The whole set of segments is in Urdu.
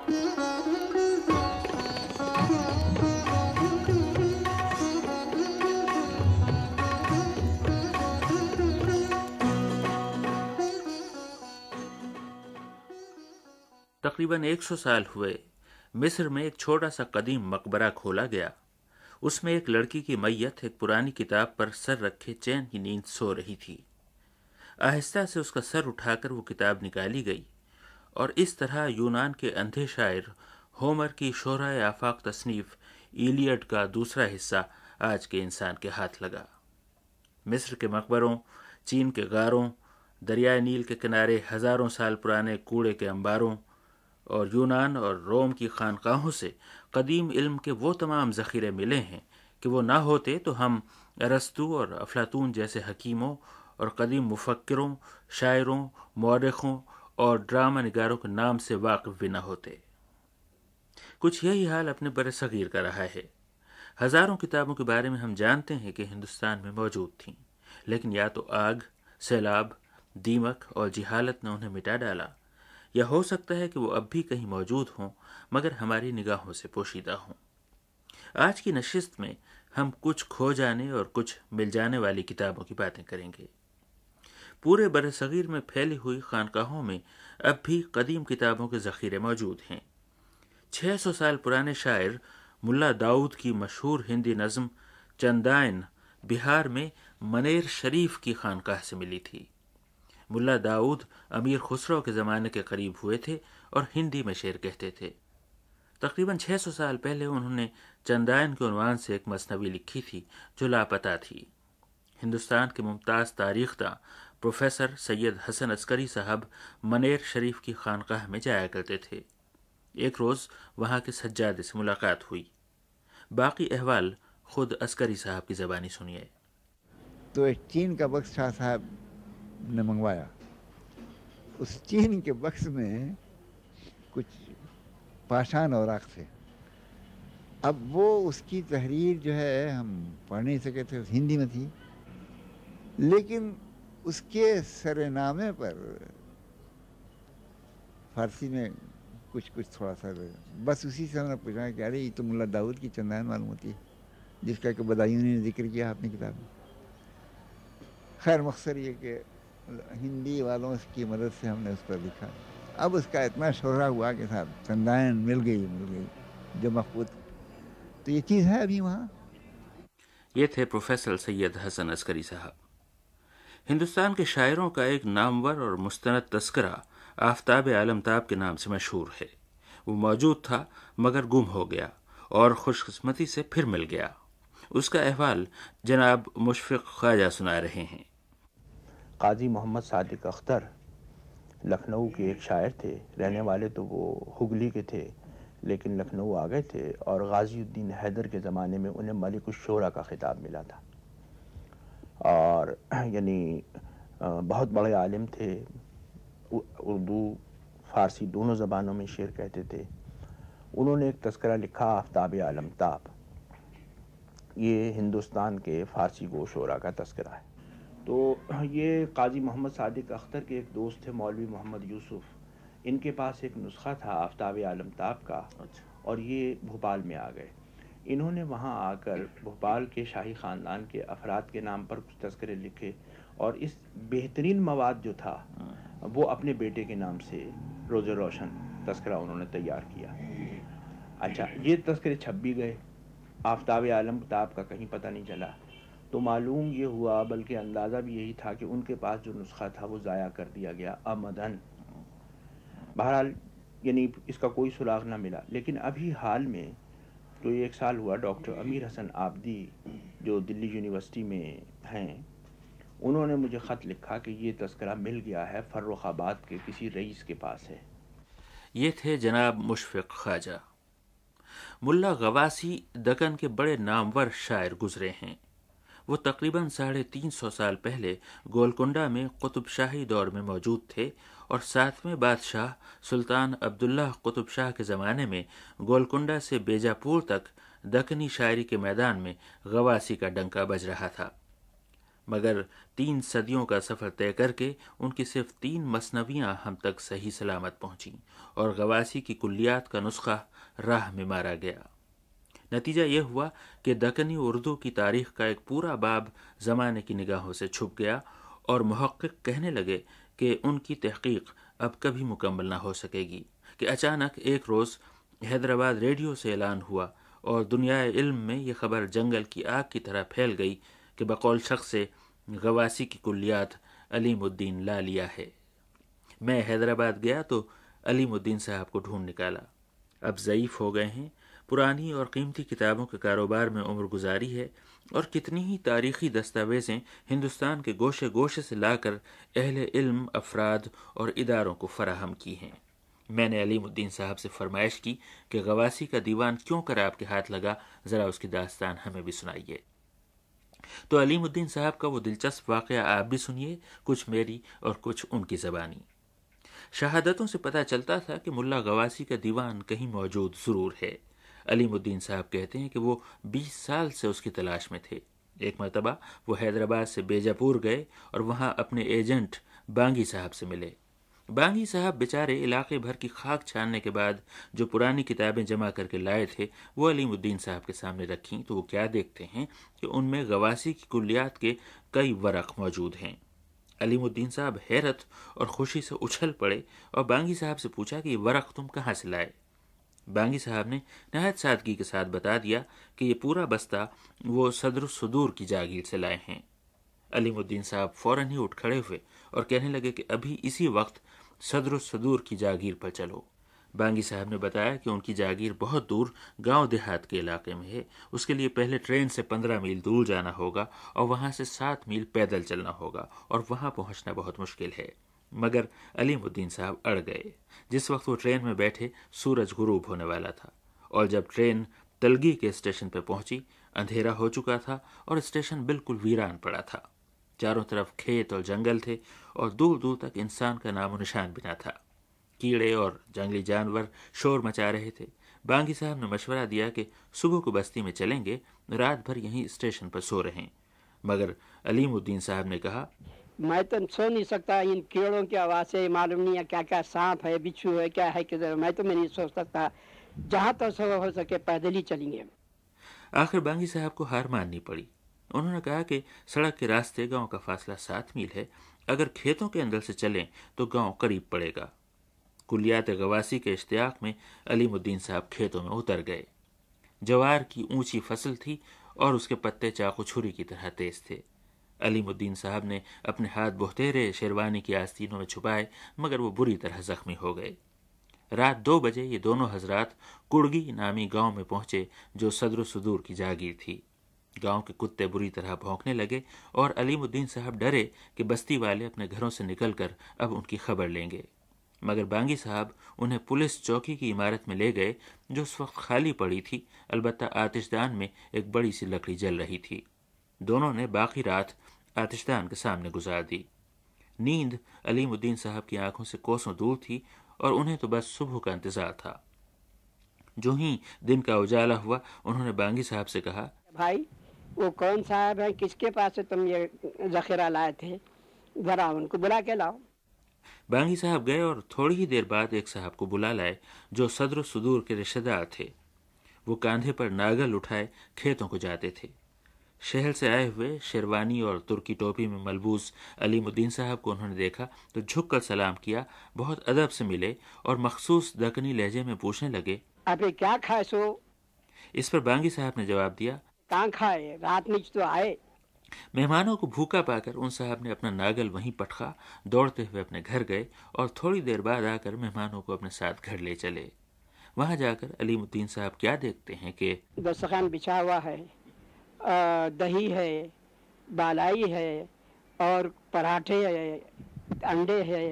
تقریباً 100 سال ہوئے مصر میں ایک چھوٹا سا قدیم مقبرہ کھولا گیا۔ اس میں ایک لڑکی کی میت ایک پرانی کتاب پر سر رکھے چین کی نیند سو رہی تھی۔ آہستہ سے اس کا سر اٹھا کر وہ کتاب نکالی گئی اور اس طرح یونان کے اندھے شاعر ہومر کی شہرۂ آفاق تصنیف ایلیڈ کا دوسرا حصہ آج کے انسان کے ہاتھ لگا۔ مصر کے مقبروں، چین کے غاروں، دریائے نیل کے کنارے ہزاروں سال پرانے کوڑے کے انباروں اور یونان اور روم کی خانقاہوں سے قدیم علم کے وہ تمام ذخیرے ملے ہیں کہ وہ نہ ہوتے تو ہم ارسطو اور افلاطون جیسے حکیموں اور قدیم مفکروں، شاعروں، مورخوں اور ڈرامہ نگاروں کے نام سے واقف بھی نہ ہوتے۔ کچھ یہی حال اپنے بر صغیر کا رہا ہے۔ ہزاروں کتابوں کے بارے میں ہم جانتے ہیں کہ ہندوستان میں موجود تھیں، لیکن یا تو آگ، سیلاب، دیمک اور جہالت نے انہیں مٹا ڈالا، یا ہو سکتا ہے کہ وہ اب بھی کہیں موجود ہوں مگر ہماری نگاہوں سے پوشیدہ ہوں۔ آج کی نشست میں ہم کچھ کھو جانے اور کچھ مل جانے والی کتابوں کی باتیں کریں گے۔ پورے بر صغیر میں پھیلی ہوئی خانقاہوں میں اب بھی قدیم کتابوں کے ذخیرے موجود ہیں۔ 600 سال پرانے شاعر ملا داؤد کی مشہور ہندی نظم چندائن بہار میں منیر شریف کی خانقاہ سے ملی تھی۔ ملا داؤد امیر خسرو کے زمانے کے قریب ہوئے تھے اور ہندی میں شعر کہتے تھے۔ تقریباً 600 سال پہلے انہوں نے چندائن کے عنوان سے ایک مثنوی لکھی تھی جو لاپتہ تھی۔ ہندوستان کے ممتاز تاریخ داں پروفیسر سید حسن عسکری صاحب منیر شریف کی خانقاہ میں جایا کرتے تھے۔ ایک روز وہاں کے سجادے سے ملاقات ہوئی۔ باقی احوال خود عسکری صاحب کی زبانی سنیے۔ تو ایک چین کا بکس شاہ صاحب نے منگوایا۔ اس چین کے بکس میں کچھ پاشان اوراق تھے۔ اب وہ اس کی تحریر جو ہے ہم پڑھ نہیں سکے تھے، ہندی میں تھی، لیکن اس کے سر نامے پر فارسی میں کچھ تھوڑا سا، بس اسی سے ہم نے پوچھا کہ ارے یہ تو ملا داؤد کی چندائن معلوم ہوتی ہے جس کا کہ بدایوں نے ذکر کیا اپنی کتاب میں۔ خیر مختصر یہ کہ ہندی والوں کی مدد سے ہم نے اس پر لکھا۔ اب اس کا اتنا شہرہ ہوا کہ صاحب چندائن مل گئی جو مخبوط، تو یہ چیز ہے ابھی وہاں۔ یہ تھے پروفیسر سید حسن عسکری صاحب۔ ہندوستان کے شاعروں کا ایک نامور اور مستند تذکرہ آفتاب عالمتاب کے نام سے مشہور ہے۔ وہ موجود تھا مگر گم ہو گیا اور خوش قسمتی سے پھر مل گیا۔ اس کا احوال جناب مشفق خواجہ سنا رہے ہیں۔ قاضی محمد صادق اختر لکھنؤ کے ایک شاعر تھے، رہنے والے تو وہ ہگلی کے تھے لیکن لکھنؤ آ گئے تھے، اور غازی الدین حیدر کے زمانے میں انہیں ملک الشعراء کا خطاب ملا تھا، اور یعنی بہت بڑے عالم تھے، اردو فارسی دونوں زبانوں میں شعر کہتے تھے۔ انہوں نے ایک تذکرہ لکھا آفتاب عالمتاب، یہ ہندوستان کے فارسی گو شعراء کا تذکرہ ہے۔ تو یہ قاضی محمد صادق اختر کے ایک دوست تھے مولوی محمد یوسف، ان کے پاس ایک نسخہ تھا آفتاب عالمتاب کا، اور یہ بھوپال میں آ گئے۔ انہوں نے وہاں آ کر بھوپال کے شاہی خاندان کے افراد کے نام پر کچھ تذکرے لکھے، اور اس بہترین مواد جو تھا وہ اپنے بیٹے کے نام سے روز روشن تذکرہ انہوں نے تیار کیا۔ اچھا، یہ تذکرے چھپ بھی گئے، آفتاب عالمتاب کا کہیں پتہ نہیں چلا۔ تو معلوم یہ ہوا، بلکہ اندازہ بھی یہی تھا کہ ان کے پاس جو نسخہ تھا وہ ضائع کر دیا گیا عمدن۔ بہرحال یعنی اس کا کوئی سراغ نہ ملا۔ لیکن ابھی حال میں جو 1 سال ہوا، ڈاکٹر امیر حسن آبدی جو دلی یونیورسٹی میں ہیں، انہوں نے مجھے خط لکھا کہ یہ تذکرہ مل گیا ہے، فرخ آباد کے کسی رئیس کے پاس ہے۔ یہ تھے جناب مشفق خواجہ۔ ملا غواسی دکن کے بڑے نامور شاعر گزرے ہیں۔ وہ تقریباً 350 سال پہلے گولکنڈہ میں قطب شاہی دور میں موجود تھے، اور 7ویں بادشاہ سلطان عبداللہ قطب شاہ کے زمانے میں گولکنڈہ سے بیجاپور تک دکنی شاعری کے میدان میں غواسی کا ڈنکا بج رہا تھا۔ مگر 3 صدیوں کا سفر طے کر کے ان کی صرف 3 مثنویاں ہم تک صحیح سلامت پہنچیں اور غواسی کی کلیات کا نسخہ راہ میں مارا گیا۔ نتیجہ یہ ہوا کہ دکنی اردو کی تاریخ کا ایک پورا باب زمانے کی نگاہوں سے چھپ گیا اور محقق کہنے لگے کہ ان کی تحقیق اب کبھی مکمل نہ ہو سکے گی کہ اچانک ایک روز حیدرآباد ریڈیو سے اعلان ہوا اور دنیائے علم میں یہ خبر جنگل کی آگ کی طرح پھیل گئی کہ بقول شخص سے غواسی کی کلیات علیم الدین لا لیا ہے۔ میں حیدرآباد گیا تو علیم الدین صاحب کو ڈھونڈ نکالا۔ اب ضعیف ہو گئے ہیں، پرانی اور قیمتی کتابوں کے کاروبار میں عمر گزاری ہے اور کتنی ہی تاریخی دستاویزیں ہندوستان کے گوشے گوشے سے لا کر اہل علم افراد اور اداروں کو فراہم کی ہیں۔ میں نے علیم الدین صاحب سے فرمائش کی کہ غواسی کا دیوان کیوں کر آپ کے ہاتھ لگا، ذرا اس کی داستان ہمیں بھی سنائیے۔ تو علیم الدین صاحب کا وہ دلچسپ واقعہ آپ بھی سنیے، کچھ میری اور کچھ ان کی زبانی۔ شہادتوں سے پتہ چلتا تھا کہ ملا غواسی کا دیوان کہیں موجود ضرور ہے۔ علیم الدین صاحب کہتے ہیں کہ وہ 20 سال سے اس کی تلاش میں تھے۔ ایک مرتبہ وہ حیدرآباد سے بیجاپور گئے اور وہاں اپنے ایجنٹ بانگی صاحب سے ملے۔ بانگی صاحب بیچارے علاقے بھر کی خاک چھاننے کے بعد جو پرانی کتابیں جمع کر کے لائے تھے وہ علیم الدین صاحب کے سامنے رکھیں تو وہ کیا دیکھتے ہیں کہ ان میں غواسی کی کلیات کے کئی ورق موجود ہیں۔ علیم الدین صاحب حیرت اور خوشی سے اچھل پڑے اور بانگی صاحب سے پوچھا کہ یہ ورق تم کہاں سے لائے؟ بانگی صاحب نے نہایت سادگی کے ساتھ بتا دیا کہ یہ پورا بستہ وہ صدر الصدور کی جاگیر سے لائے ہیں۔ علیم الدین صاحب فوراً ہی اٹھ کھڑے ہوئے اور کہنے لگے کہ ابھی اسی وقت صدر الصدور کی جاگیر پر چلو۔ بانگی صاحب نے بتایا کہ ان کی جاگیر بہت دور گاؤں دیہات کے علاقے میں ہے، اس کے لیے پہلے ٹرین سے 15 میل دور جانا ہوگا اور وہاں سے 7 میل پیدل چلنا ہوگا اور وہاں پہنچنا بہت مشکل ہے۔ مگر علیم الدین صاحب اڑ گئے۔ جس وقت وہ ٹرین میں بیٹھے سورج غروب ہونے والا تھا اور جب ٹرین تلگی کے اسٹیشن پہ پہنچی اندھیرا ہو چکا تھا اور اسٹیشن بالکل ویران پڑا تھا۔ چاروں طرف کھیت اور جنگل تھے اور دور دور تک انسان کا نام و نشان بھی نہ تھا۔ کیڑے اور جنگلی جانور شور مچا رہے تھے۔ بانگی صاحب نے مشورہ دیا کہ صبح کو بستی میں چلیں گے، رات بھر یہیں اسٹیشن پر سو رہیں۔ مگر علیم الدین صاحب نے کہا میں تو سو نہیں سکتا، ان کیڑوں کی آواز سے معلوم نہیں ہے کیا کیا سانپ ہے، بچھو ہے، کیا ہے کدھر، میں تو نہیں سو سکتا، جہاں تک صبح ہو سکے پیدل ہی چلیں گے۔ آخر بانگی صاحب کو ہار ماننی پڑی۔ انہوں نے کہا کہ سڑک کے راستے گاؤں کا فاصلہ 7 میل ہے، اگر کھیتوں کے اندر سے چلیں تو گاؤں قریب پڑے گا۔ کلیات غواسی کے اشتیاق میں علیم الدین صاحب کھیتوں میں اتر گئے۔ جوار کی اونچی فصل تھی اور اس کے پتے چاقو چھری کی طرح تیز تھے۔ علیم الدین صاحب نے اپنے ہاتھ بہتیرے شیروانی کی آستینوں میں چھپائے مگر وہ بری طرح زخمی ہو گئے۔ رات 2 بجے یہ دونوں حضرات کڑگی نامی گاؤں میں پہنچے جو صدر الصدور کی جاگیر تھی۔ گاؤں کے کتے بری طرح بھونکنے لگے اور علیم الدین صاحب ڈرے کہ بستی والے اپنے گھروں سے نکل کر اب ان کی خبر لیں گے۔ مگر بانگی صاحب انہیں پولیس چوکی کی عمارت میں لے گئے جو اس وقت خالی پڑی تھی، البتہ آتش دان میں ایک بڑی سی لکڑی جل رہی تھی۔ دونوں نے باقی رات آتش دان کے سامنے گزار دی۔ نیند علیم الدین صاحب کی آنکھوں سے کوسوں دور تھی اور انہیں تو بس صبح کا انتظار تھا۔ جو ہی دن کا اجالا ہوا انہوں نے بانگی صاحب سے کہا بھائی وہ کون صاحب ہے، کس کے پاس سے تم یہ ذخیرہ لائے تھے، ذرا ان کو بلا کے لاؤ۔ بانگی صاحب گئے اور تھوڑی ہی دیر بعد ایک صاحب کو بلا لائے جو صدر الصدور کے رشتہ دار تھے۔ وہ کاندھے پر ناگل اٹھائے کھیتوں کو جاتے تھے۔ شہر سے آئے ہوئے شیروانی اور ترکی ٹوپی میں ملبوس علیم الدین صاحب کو انہوں نے دیکھا تو جھک کر سلام کیا، بہت ادب سے ملے اور مخصوص دکنی لہجے میں پوچھنے لگے آپ کیا کھائے سو؟ اس پر بانگی صاحب نے جواب دیا کہاں کھائے، رات نیچ تو آئے۔ مہمانوں کو بھوکا پا کر ان صاحب نے اپنا ناگل وہیں پٹخا، دوڑتے ہوئے اپنے گھر گئے اور تھوڑی دیر بعد آ کر مہمانوں کو اپنے ساتھ گھر لے چلے۔ وہاں جا کر علیم الدین صاحب کیا دیکھتے ہیں کہ دسترخوان بچھا ہوا ہے، دہی ہے، بالائی ہے اور پراٹھے ہے، انڈے ہے۔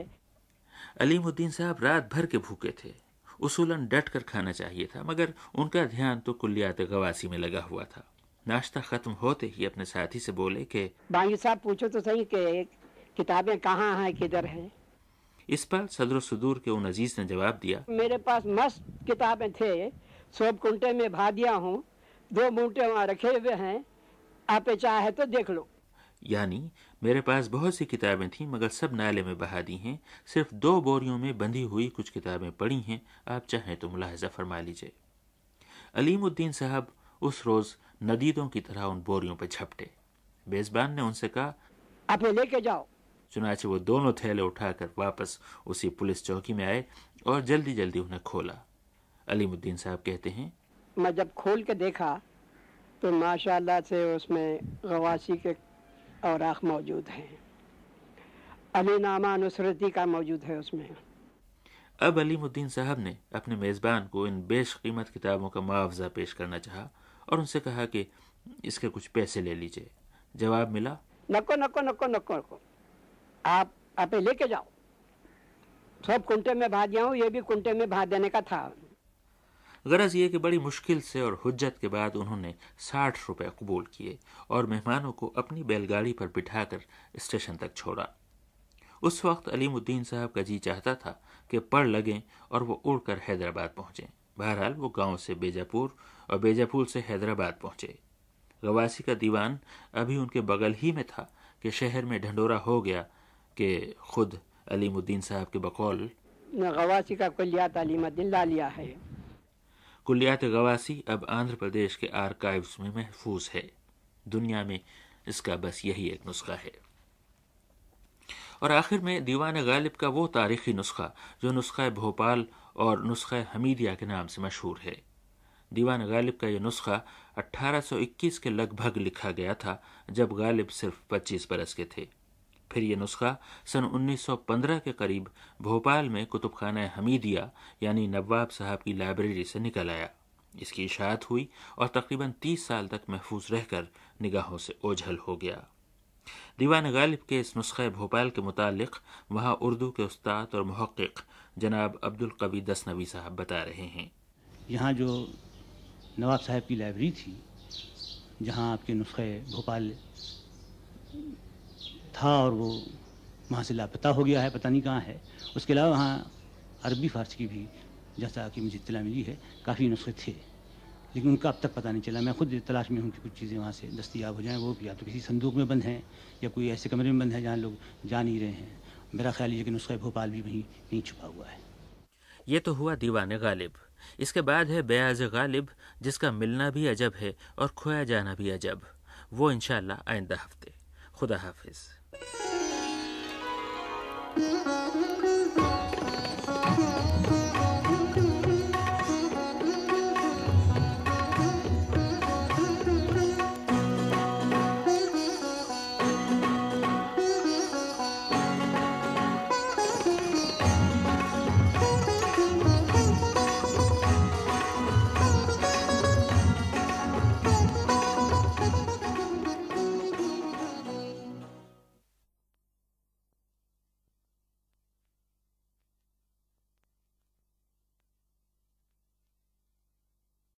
علیم الدین صاحب رات بھر کے بھوکے تھے۔ اصولاً ڈٹ کر کھانا چاہیے تھا مگر ان کا دھیان تو کلیات غواسی میں لگا ہوا تھا۔ ناشتہ ختم ہوتے ہی اپنے ساتھی سے بولے کہ بانگی صاحب پوچھو تو صحیح کہ کتابیں کہاں ہیں، کدھر ہیں؟ اس پر صدر الصدور کے ان عزیز نے جواب دیا میرے پاس مست کتابیں تھے، 100 کنٹے میں بھا دیا ہوں، 2 مونٹے وہاں رکھے ہوئے ہیں، آپ چاہے تو دیکھ لو۔ یعنی میرے پاس بہت سی کتابیں تھیں مگر سب نالے میں بہا دی ہیں، صرف 2 بوریوں میں بندھی ہوئی کچھ کتابیں پڑی ہیں، آپ چاہیں تو ملاحظہ فرما لیجئے۔ علیم الدین صاحب اس روز ندیدوں کی طرح ان بوریوں پہ جھپٹے۔ میزبان نے ان سے کہا آپ لے کے جاؤ۔ چنانچہ وہ دونوں تھیلے اٹھا کر واپس اسی پولیس چوکی میں آئے اور جلدی جلدی انہیں کھولا۔ علیم الدین صاحب کہتے ہیں میں جب کھول کے دیکھا تو ماشاءاللہ سے اس میں غواسی کے اوراق موجود ہیں، علی نامہ نصرتی کا موجود ہے اس میں۔ اب علیم الدین صاحب نے اپنے میزبان کو ان بیش قیمت کتابوں کا معاوضہ پیش کرنا چاہا اور ان سے کہا کہ اس کے کچھ پیسے لے لیجئے۔ جواب ملا نکو نکو نکو نکو نکو، آپ لے کے جاؤ، سب کنٹے میں بھا دیا ہوں، یہ بھی کنٹے میں بھا دینے کا تھا۔ غرض یہ کہ بڑی مشکل سے اور حجت کے بعد انہوں نے 60 روپے قبول کیے اور مہمانوں کو اپنی بیل گاڑی پر بٹھا کر اسٹیشن تک چھوڑا۔ اس وقت علیم الدین صاحب کا جی چاہتا تھا کہ پڑ لگیں اور وہ اڑ کر حیدرآباد پہنچیں۔ بہرحال وہ گاؤں سے بیجاپور اور بیجاپور سے حیدرآباد پہنچے۔ غواسی کا دیوان ابھی ان کے بغل ہی میں تھا کہ شہر میں ڈھنڈورا ہو گیا کہ خود علیم الدین صاحب کے بقول غواسی کا کلیات علیم الدین لا لیا ہے۔ کلیات غواسی اب آندھرا پردیش کے آرکائیوز میں محفوظ ہے۔ دنیا میں اس کا بس یہی ایک نسخہ ہے۔ اور آخر میں دیوان غالب کا وہ تاریخی نسخہ جو نسخہ بھوپال اور نسخہ حمیدیہ کے نام سے مشہور ہے۔ دیوان غالب کا یہ نسخہ 1821 کے لگ بھگ لکھا گیا تھا جب غالب صرف 25 برس کے تھے۔ پھر یہ نسخہ سن 1915 کے قریب بھوپال میں کتب خانہ حمیدیہ یعنی نواب صاحب کی لائبریری سے نکل آیا۔ اس کی اشاعت ہوئی اور تقریباً 30 سال تک محفوظ رہ کر نگاہوں سے اوجھل ہو گیا۔ دیوان غالب کے اس نسخہ بھوپال کے متعلق وہاں اردو کے استاد اور محقق جناب عبدالقوی دسنوی صاحب بتا رہے ہیں۔ یہاں جو نواب صاحب کی لائبریری تھی، جہاں آپ کے نسخہ بھوپال تھا اور وہ وہاں سے لاپتہ ہو گیا ہے، پتہ نہیں کہاں ہے۔ اس کے علاوہ وہاں عربی فارسی کی بھی، جیسا کہ مجھے اطلاع ملی ہے، کافی نسخے تھے، لیکن ان کا اب تک پتہ نہیں چلا۔ میں خود تلاش میں ہوں کہ کچھ چیزیں وہاں سے دستیاب ہو جائیں، وہ یا تو کسی صندوق میں بند ہیں یا کوئی ایسے کمرے میں بند ہے جہاں لوگ جا نہیں رہے ہیں۔ میرا خیال یہ کہ نسخہ بھوپال بھی وہیں چھپا ہوا ہے۔ یہ تو ہوا دیوان غالب۔ اس کے بعد ہے بیاض غالب، جس کا ملنا بھی عجب ہے اور کھویا جانا بھی عجب۔ وہ انشاءاللہ آئندہ ہفتے۔ خدا حافظ۔